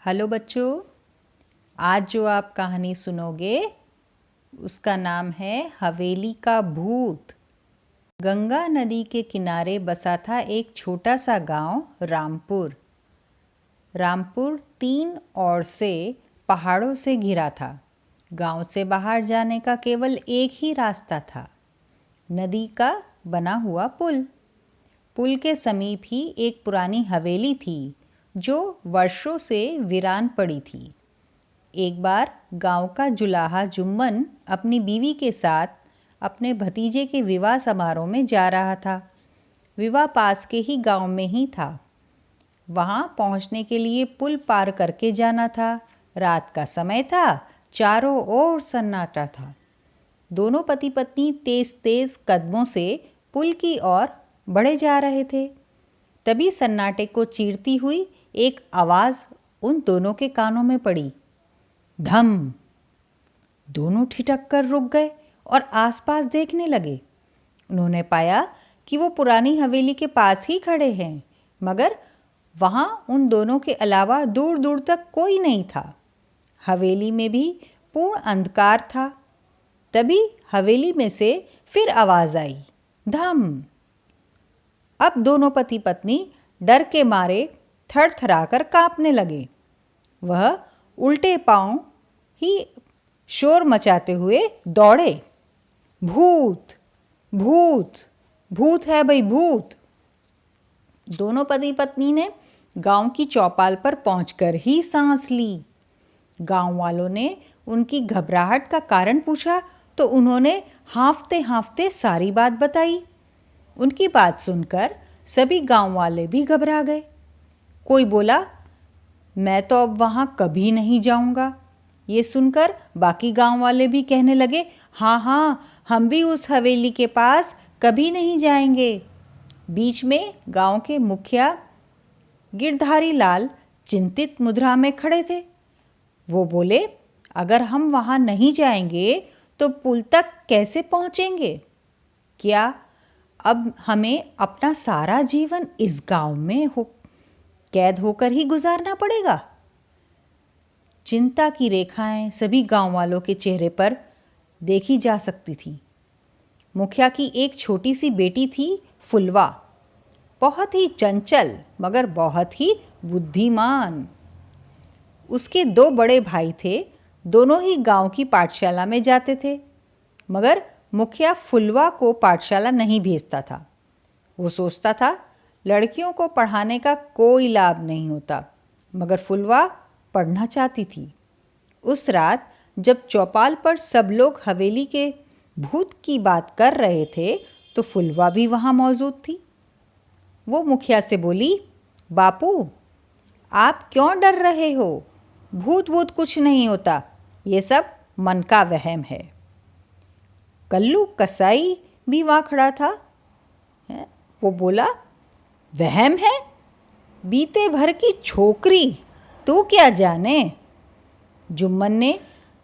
Hello बच्चों, आज जो आप कहानी सुनोगे उसका नाम है हवेली का भूत। गंगा नदी के किनारे बसा था एक छोटा सा गांव रामपुर। रामपुर 3 ओर से पहाड़ों से घिरा था। गांव से बाहर जाने का केवल एक ही रास्ता था, नदी का बना हुआ पुल। पुल के समीप ही एक पुरानी हवेली थी जो वर्षों से वीरान पड़ी थी। एक बार गांव का जुलाहा जुम्मन अपनी बीवी के साथ अपने भतीजे के विवाह समारोह में जा रहा था। विवाह पास के ही गांव में ही था। वहां पहुंचने के लिए पुल पार करके जाना था। रात का समय था, चारों ओर सन्नाटा था। दोनों पति पत्नी तेज तेज कदमों से पुल की ओर बढ़े जा रहे थे। तभी सन्नाटे को चीरती हुई एक आवाज़ उन दोनों के कानों में पड़ी। धम! दोनों ठिठक कर रुक गए और आसपास देखने लगे। उन्होंने पाया कि वो पुरानी हवेली के पास ही खड़े हैं, मगर वहाँ उन दोनों के अलावा दूर दूर तक कोई नहीं था। हवेली में भी पूर्ण अंधकार था। तभी हवेली में से फिर आवाज़ आई, धम! अब दोनों पति पत्नी डर के मारे थरथराकर कांपने लगे। वह उल्टे पांव ही शोर मचाते हुए दौड़े। भूत! भूत! भूत है भाई, भूत! दोनों पति पत्नी ने गांव की चौपाल पर पहुंचकर ही सांस ली। गांव वालों ने उनकी घबराहट का कारण पूछा तो उन्होंने हांफते हांफते सारी बात बताई। उनकी बात सुनकर सभी गांव वाले भी घबरा गए। कोई बोला, मैं तो अब वहाँ कभी नहीं जाऊँगा। ये सुनकर बाकी गांव वाले भी कहने लगे, हाँ हाँ, हम भी उस हवेली के पास कभी नहीं जाएंगे। बीच में गांव के मुखिया गिरधारी लाल चिंतित मुद्रा में खड़े थे। वो बोले, अगर हम वहाँ नहीं जाएंगे तो पुल तक कैसे पहुँचेंगे? क्या अब हमें अपना सारा जीवन इस गांव में कैद होकर ही गुजारना पड़ेगा? चिंता की रेखाएं सभी गांव वालों के चेहरे पर देखी जा सकती थी। मुखिया की एक छोटी सी बेटी थी, फुलवा। बहुत ही चंचल मगर बहुत ही बुद्धिमान। उसके 2 बड़े भाई थे, दोनों ही गांव की पाठशाला में जाते थे, मगर मुखिया फुलवा को पाठशाला नहीं भेजता था। वो सोचता था लड़कियों को पढ़ाने का कोई लाभ नहीं होता, मगर फुलवा पढ़ना चाहती थी। उस रात जब चौपाल पर सब लोग हवेली के भूत की बात कर रहे थे तो फुलवा भी वहाँ मौजूद थी। वो मुखिया से बोली, बापू, आप क्यों डर रहे हो? भूत वूत कुछ नहीं होता, ये सब मन का वहम है। कल्लू कसाई भी वहाँ खड़ा था। वो बोला, वहम है? बीते भर की छोकरी, तू क्या जाने? जुम्मन ने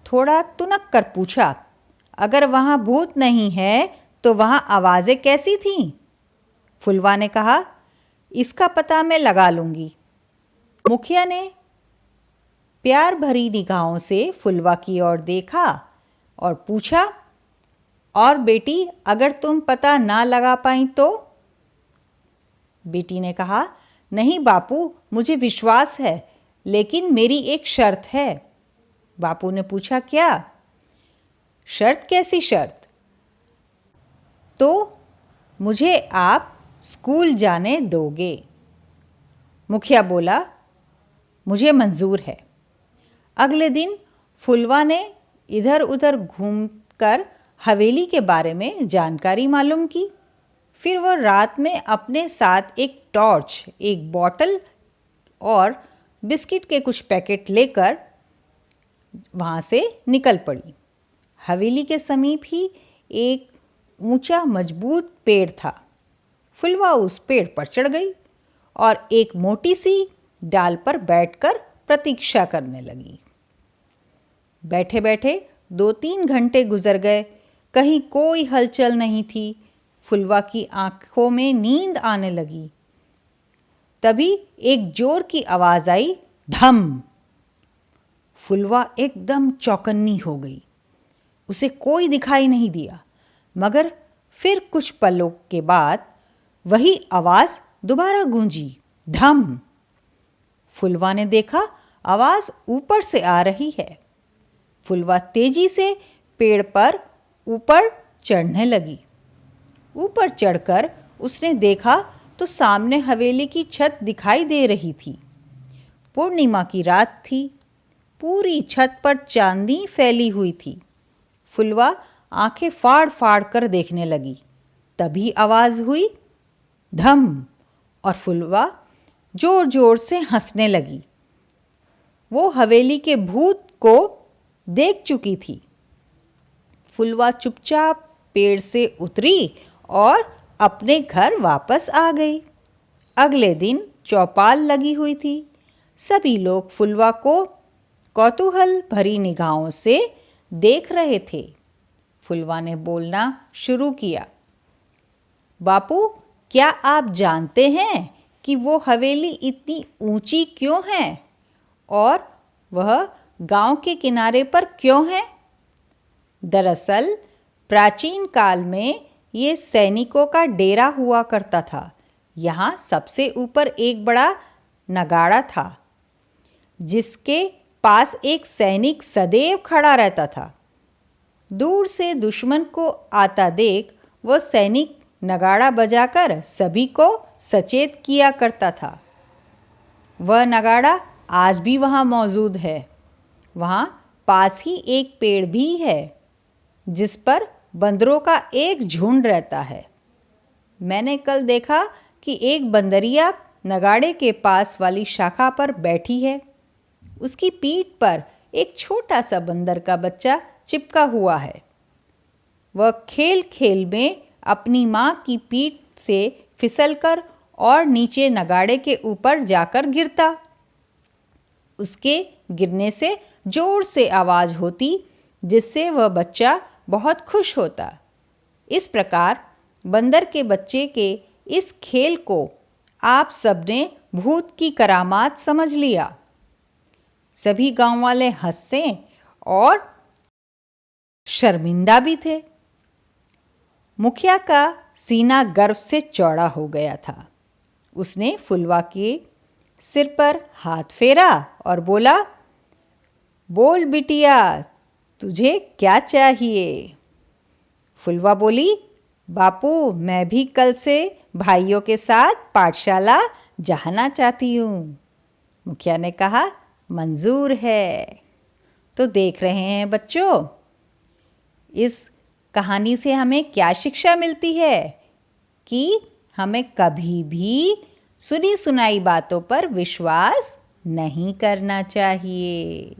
थोड़ा तुनक कर पूछा, अगर वहाँ भूत नहीं है तो वहाँ आवाज़ें कैसी थीं? फुलवा ने कहा, इसका पता मैं लगा लूँगी। मुखिया ने प्यार भरी निगाहों से फुलवा की ओर देखा और पूछा, और बेटी, अगर तुम पता ना लगा पाई तो? बेटी ने कहा, नहीं बापू, मुझे विश्वास है, लेकिन मेरी एक शर्त है। बापू ने पूछा, क्या शर्त? कैसी शर्त? तो मुझे आप स्कूल जाने दोगे? मुखिया बोला, मुझे मंजूर है। अगले दिन फुलवा ने इधर उधर घूमकर हवेली के बारे में जानकारी मालूम की। फिर वह रात में अपने साथ एक टॉर्च, एक बोतल और बिस्किट के कुछ पैकेट लेकर वहाँ से निकल पड़ी। हवेली के समीप ही एक ऊंचा मजबूत पेड़ था। फुलवा उस पेड़ पर चढ़ गई और एक मोटी सी डाल पर बैठकर प्रतीक्षा करने लगी। बैठे बैठे 2-3 घंटे गुजर गए, कहीं कोई हलचल नहीं थी। फुलवा की आंखों में नींद आने लगी। तभी एक जोर की आवाज़ आई, धम! फुलवा एकदम चौकन्नी हो गई। उसे कोई दिखाई नहीं दिया, मगर फिर कुछ पलों के बाद वही आवाज़ दोबारा गूंजी, धम। फुलवा ने देखा आवाज़ ऊपर से आ रही है। फुलवा तेजी से पेड़ पर ऊपर चढ़ने लगी। ऊपर चढ़कर उसने देखा तो सामने हवेली की छत दिखाई दे रही थी। पूर्णिमा की रात थी। पूरी छत पर चांदनी फैली हुई थी। फुलवा आंखें फाड़ फाड़ कर देखने लगी। तभी आवाज़ हुई, धम, और फुलवा जोर जोर से हंसने लगी। वो हवेली के भूत को देख चुकी थी। फुलवा चुपचाप पेड़ से उतरी और अपने घर वापस आ गई। अगले दिन चौपाल लगी हुई थी। सभी लोग फुलवा को कौतूहल भरी निगाहों से देख रहे थे। फुलवा ने बोलना शुरू किया, बापू, क्या आप जानते हैं कि वो हवेली इतनी ऊंची क्यों है और वह गांव के किनारे पर क्यों है? दरअसल प्राचीन काल में ये सैनिकों का डेरा हुआ करता था। यहाँ सबसे ऊपर एक बड़ा नगाड़ा था, जिसके पास एक सैनिक सदैव खड़ा रहता था। दूर से दुश्मन को आता देख वो सैनिक नगाड़ा बजाकर सभी को सचेत किया करता था। वह नगाड़ा आज भी वहाँ मौजूद है। वहाँ पास ही एक पेड़ भी है, जिस पर बंदरों का एक झुंड रहता है। मैंने कल देखा कि एक बंदरिया नगाड़े के पास वाली शाखा पर बैठी है। उसकी पीठ पर एक छोटा सा बंदर का बच्चा चिपका हुआ है। वह खेल खेल में अपनी माँ की पीठ से फिसलकर और नीचे नगाड़े के ऊपर जाकर गिरता। उसके गिरने से जोर से आवाज़ होती, जिससे वह बच्चा बहुत खुश होता। इस प्रकार बंदर के बच्चे के इस खेल को आप सबने भूत की करामात समझ लिया। सभी गांव वाले हंसे और शर्मिंदा भी थे। मुखिया का सीना गर्व से चौड़ा हो गया था। उसने फुलवा के सिर पर हाथ फेरा और बोला, बोल बिटिया, तुझे क्या चाहिए? फुलवा बोली, बापू, मैं भी कल से भाइयों के साथ पाठशाला जाना चाहती हूँ। मुखिया ने कहा, मंजूर है। तो देख रहे हैं बच्चों, इस कहानी से हमें क्या शिक्षा मिलती है कि हमें कभी भी सुनी सुनाई बातों पर विश्वास नहीं करना चाहिए।